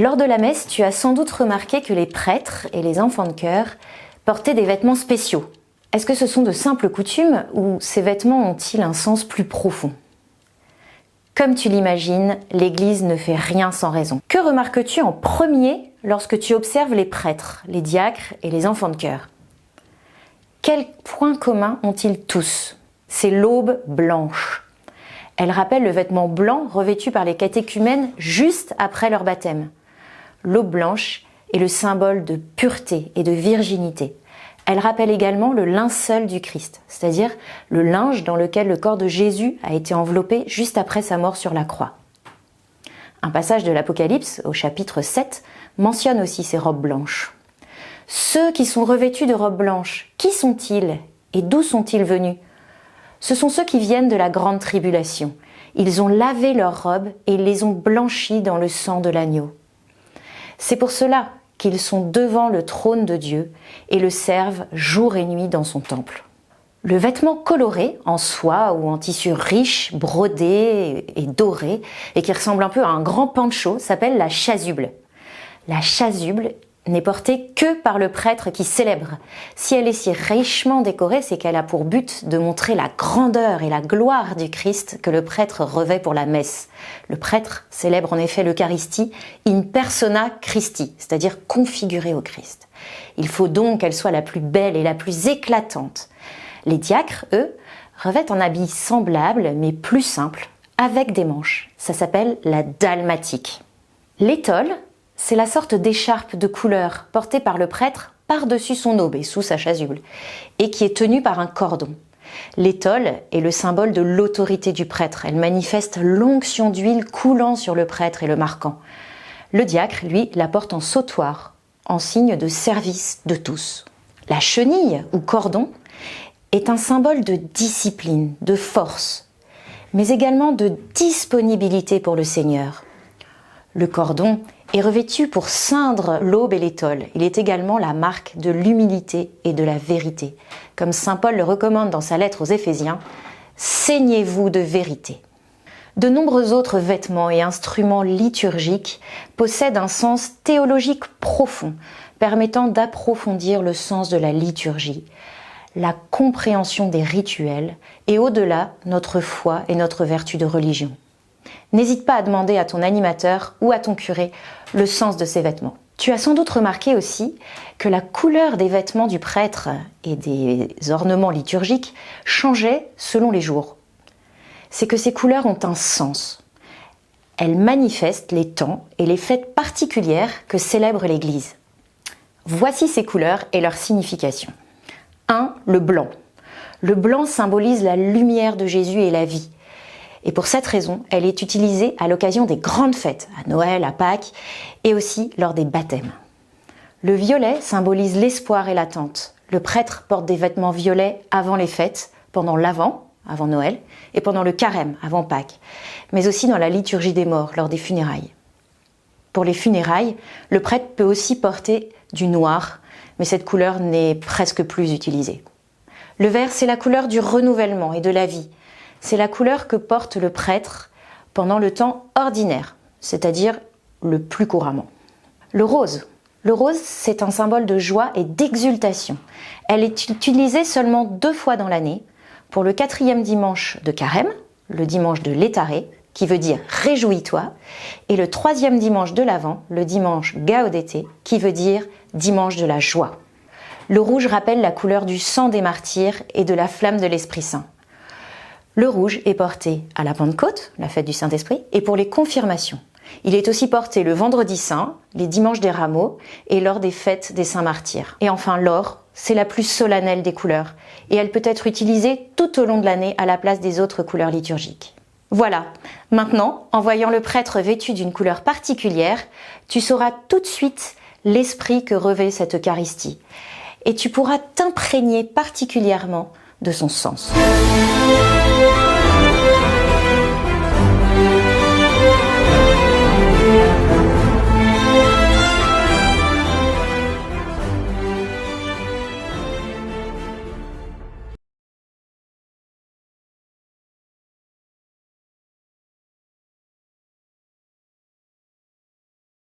Lors de la messe, tu as sans doute remarqué que les prêtres et les enfants de chœur portaient des vêtements spéciaux. Est-ce que ce sont de simples coutumes ou ces vêtements ont-ils un sens plus profond? Comme tu l'imagines, l'Église ne fait rien sans raison. Que remarques-tu en premier lorsque tu observes les prêtres, les diacres et les enfants de chœur? Quels points communs ont-ils tous? C'est l'aube blanche. Elle rappelle le vêtement blanc revêtu par les catéchumènes juste après leur baptême. L'aube blanche est le symbole de pureté et de virginité. Elle rappelle également le linceul du Christ, c'est-à-dire le linge dans lequel le corps de Jésus a été enveloppé juste après sa mort sur la croix. Un passage de l'Apocalypse, au chapitre 7, mentionne aussi ces robes blanches. Ceux qui sont revêtus de robes blanches, qui sont-ils et d'où sont-ils venus? Ce sont ceux qui viennent de la grande tribulation. Ils ont lavé leurs robes et ils les ont blanchies dans le sang de l'agneau. C'est pour cela qu'ils sont devant le trône de Dieu et le servent jour et nuit dans son temple. Le vêtement coloré, en soie ou en tissu riche, brodé et doré, et qui ressemble un peu à un grand pancho, s'appelle la chasuble. La chasuble n'est portée que par le prêtre qui célèbre. Si elle est si richement décorée, c'est qu'elle a pour but de montrer la grandeur et la gloire du Christ que le prêtre revêt pour la messe. Le prêtre célèbre en effet l'Eucharistie in persona Christi, c'est-à-dire configurée au Christ. Il faut donc qu'elle soit la plus belle et la plus éclatante. Les diacres, eux, revêtent un habit semblable mais plus simple, avec des manches. Ça s'appelle la dalmatique. L'étole, c'est la sorte d'écharpe de couleur portée par le prêtre par-dessus son aube et sous sa chasuble, et qui est tenue par un cordon. L'étole est le symbole de l'autorité du prêtre. Elle manifeste l'onction d'huile coulant sur le prêtre et le marquant. Le diacre, lui, la porte en sautoir, en signe de service de tous. La chenille, ou cordon, est un symbole de discipline, de force, mais également de disponibilité pour le Seigneur. Le cordon est revêtu pour ceindre l'aube et l'étole. Il est également la marque de l'humilité et de la vérité. Comme saint Paul le recommande dans sa lettre aux Éphésiens, « Ceignez-vous de vérité ». De nombreux autres vêtements et instruments liturgiques possèdent un sens théologique profond, permettant d'approfondir le sens de la liturgie, la compréhension des rituels et au-delà notre foi et notre vertu de religion. N'hésite pas à demander à ton animateur ou à ton curé le sens de ces vêtements. Tu as sans doute remarqué aussi que la couleur des vêtements du prêtre et des ornements liturgiques changeait selon les jours. C'est que ces couleurs ont un sens. Elles manifestent les temps et les fêtes particulières que célèbre l'Église. Voici ces couleurs et leur signification. 1. Le blanc. Le blanc symbolise la lumière de Jésus et la vie. Et pour cette raison, elle est utilisée à l'occasion des grandes fêtes, à Noël, à Pâques, et aussi lors des baptêmes. Le violet symbolise l'espoir et l'attente. Le prêtre porte des vêtements violets avant les fêtes, pendant l'Avent, avant Noël, et pendant le Carême, avant Pâques, mais aussi dans la liturgie des morts, lors des funérailles. Pour les funérailles, le prêtre peut aussi porter du noir, mais cette couleur n'est presque plus utilisée. Le vert, c'est la couleur du renouvellement et de la vie. C'est la couleur que porte le prêtre pendant le temps ordinaire, c'est-à-dire le plus couramment. Le rose. Le rose, c'est un symbole de joie et d'exultation. Elle est utilisée seulement 2 fois dans l'année, pour le 4e dimanche de Carême, le dimanche de l'Étaré, qui veut dire « réjouis-toi », et le 3e dimanche de l'Avent, le dimanche Gaudete, qui veut dire « dimanche de la joie ». Le rouge rappelle la couleur du sang des martyrs et de la flamme de l'Esprit Saint. Le rouge est porté à la Pentecôte, la fête du Saint-Esprit, et pour les confirmations. Il est aussi porté le Vendredi Saint, les dimanches des Rameaux et lors des fêtes des Saints Martyrs. Et enfin l'or, c'est la plus solennelle des couleurs, et elle peut être utilisée tout au long de l'année à la place des autres couleurs liturgiques. Voilà, maintenant, en voyant le prêtre vêtu d'une couleur particulière, tu sauras tout de suite l'esprit que revêt cette Eucharistie, et tu pourras t'imprégner particulièrement de son sens.